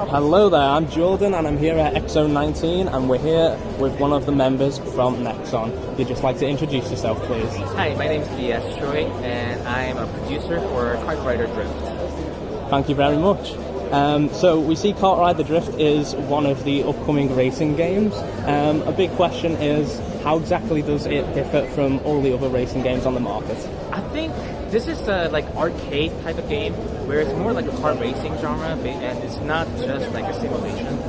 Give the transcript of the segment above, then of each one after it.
Hello there, I'm Jordan and I'm here at X019 and we're here with one of the members from Nexon. Would you just like to introduce yourself, please? Hi, my name is DS Choi and I'm a producer for KartRider Drift. Thank you very much. So we see KartRider Drift is one of the upcoming racing games. A big question is, how exactly does it differ from all the other racing games on the market? I think this is a arcade type of game where it's more like a kart racing genre and it's not just like a simulation.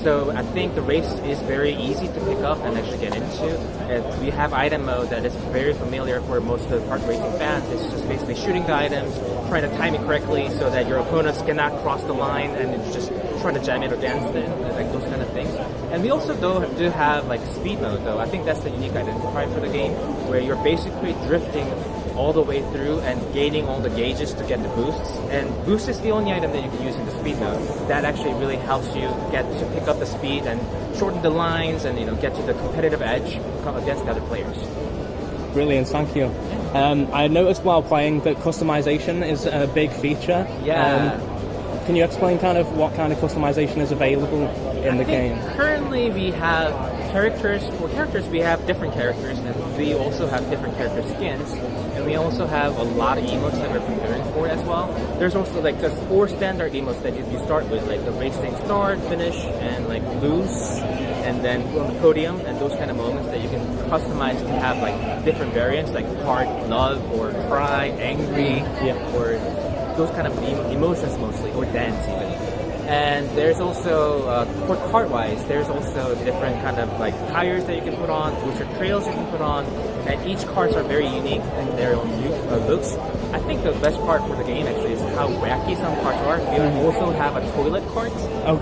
So I think the race is very easy to pick up and actually get into. And we have item mode that is very familiar for most of the kart racing fans. It's just basically shooting the items, trying to time it correctly so that your opponents cannot cross the line and it's just trying to jam it or dance it, like those kind of things. And we also do have like speed mode though. I think that's the unique identifier for the game, where you're basically drifting all the way through and gaining all the gauges to get the boosts. And boost is the only item that you can use in the speed mode. That actually really helps you get to pick up the speed and shorten the lines and get to the competitive edge against the other players. Brilliant, thank you. I noticed while playing that customization is a big feature. Yeah. Can you explain kind of what kind of customization is available in the game? Currently we have characters. For characters we have different characters and we also have different character skins. And we also have a lot of emotes that we're preparing for as well. There's also like just 4 standard emotes that you start with, like the racing start, finish, and like lose, and then on the podium, and those kind of moments that you can customize to have like different variants, like heart, love, or cry, angry, or those kind of emotions mostly, or dance even. And there's also, for kart-wise, there's also different kind of like tires that you can put on, booster trails you can put on, and each karts are very unique in their own looks. I think the best part for the game actually is how wacky some karts are. We also have a toilet cart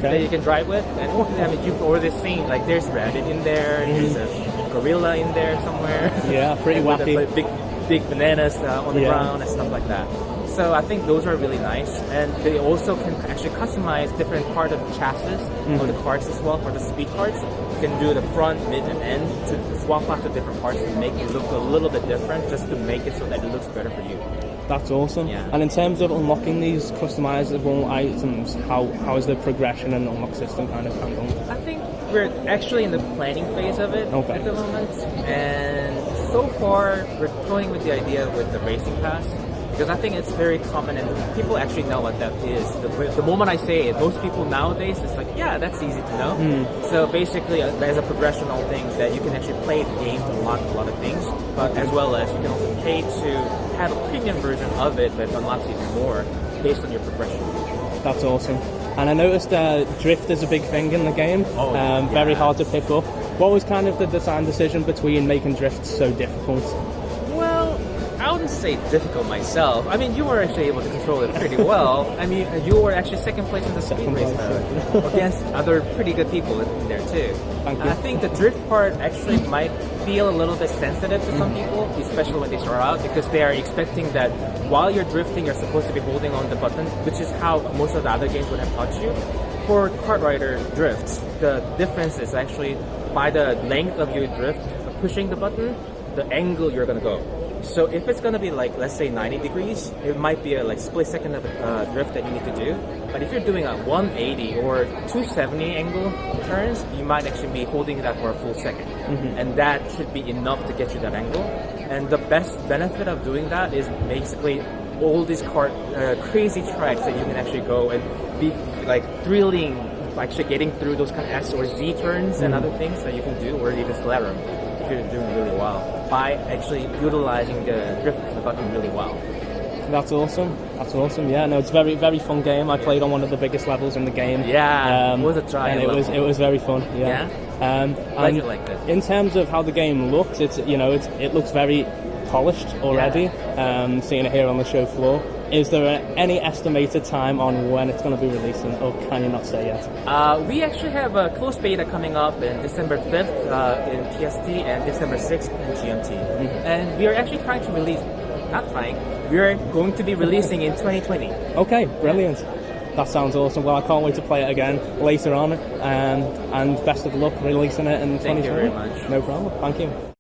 that you can drive with, and I mean, you've already seen, like there's rabbit in there, there's a gorilla in there somewhere. Yeah, pretty wacky. Big bananas on the ground and stuff like that. So I think those are really nice, and they also can actually customize different part of the chassis of the carts as well. For the speed carts, you can do the front, mid, and end to swap out the different parts and make it look a little bit different, just to make it so that it looks better for you. That's awesome. Yeah. And in terms of unlocking these customizable items, how is the progression and unlock system kind of handled? I think we're actually in the planning phase of it at the moment, and so far we're toying with the idea with the racing pass. Because I think it's very common and people actually know what that is. The moment I say it, most people nowadays, it's like, yeah, that's easy to know. So basically, there's a progressional thing that you can actually play the game to unlock a lot of things, but as well as you can also pay to have a premium version of it that unlocks even more based on your progression. That's awesome. And I noticed drift is a big thing in the game, very hard to pick up. What was kind of the design decision between making drift so difficult? I wouldn't say difficult myself. I mean, you were actually able to control it pretty well. I mean, you were actually second place in the speed race against other pretty good people in there too. Thank you. I think the drift part actually might feel a little bit sensitive to some people, especially when they start out, because they are expecting that while you're drifting, you're supposed to be holding on the button, which is how most of the other games would have taught you. For KartRider drifts, the difference is actually by the length of your drift, pushing the button, the angle you're going to go. So if it's going to be like, let's say 90 degrees, it might be a split second of a drift that you need to do. But if you're doing a 180 or 270 angle turns, you might actually be holding that for a full second. And that should be enough to get you that angle. And the best benefit of doing that is basically all these crazy tracks that you can actually go and be like thrilling, actually getting through those kind of S or Z turns and other things that you can do, or even slalom if you're doing really well, by actually utilizing the drift button really well. That's awesome. That's awesome. Yeah, no, it's a very, very fun game. I played on one of the biggest levels in the game. Yeah, it was a giant level. It was very fun. Yeah. And like it. In terms of how the game looks, it looks very polished already. Seeing it here on the show floor. Is there any estimated time on when it's going to be releasing, or can you not say yet? We actually have a closed beta coming up in December 5th in PST and December 6th in GMT. And we are actually trying to release, we are going to be releasing in 2020. Okay, brilliant. That sounds awesome. Well, I can't wait to play it again later on, and best of luck releasing it in 2020. Thank you very much. No problem. Thank you.